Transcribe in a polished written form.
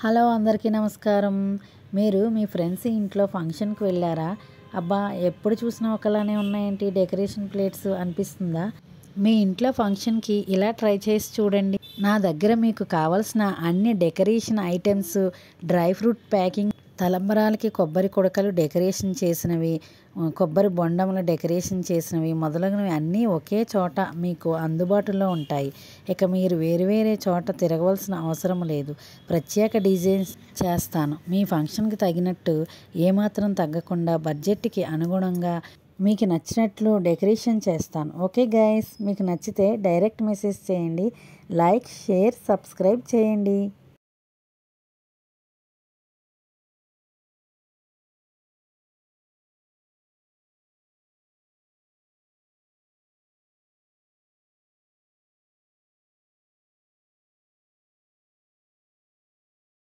Hello అందరికీ నమస్కారం. మీరు మీ ఫ్రెండ్స్ ఇంట్లో ఫంక్షన్కి వెళ్ళారా? అబ్బా, ఎప్పుడు చూసినా ఒకలానే ఉన్నాయేంటి డెకరేషన్ ప్లేట్స్ అనిపిస్తుందా? మీ ఇంట్లో ఫంక్షన్కి ఇలా ట్రై చేసి చూడండి. నా దగ్గర మీకు కావాల్సిన అన్ని decoration items, dry fruit packing, తలంబరాలకి కొబ్బరి కుడకలు డెకరేషన్ చేసినవి, కొబ్బరి బొండములు డెకరేషన్ చేసినవి మొదలగునవి అన్నీ ఒకే చోట మీకు అందుబాటులో ఉంటాయి. ఇక మీరు వేరే చోట తిరగవలసిన అవసరం లేదు. ప్రత్యేక డిజైన్స్ చేస్తాను. మీ ఫంక్షన్కి తగినట్టు ఏమాత్రం తగ్గకుండా బడ్జెట్కి అనుగుణంగా మీకు నచ్చినట్లు డెకరేషన్ చేస్తాను. ఓకే గైస్, మీకు నచ్చితే డైరెక్ట్ మెసేజ్ చేయండి. లైక్, షేర్, సబ్స్క్రైబ్ చేయండి.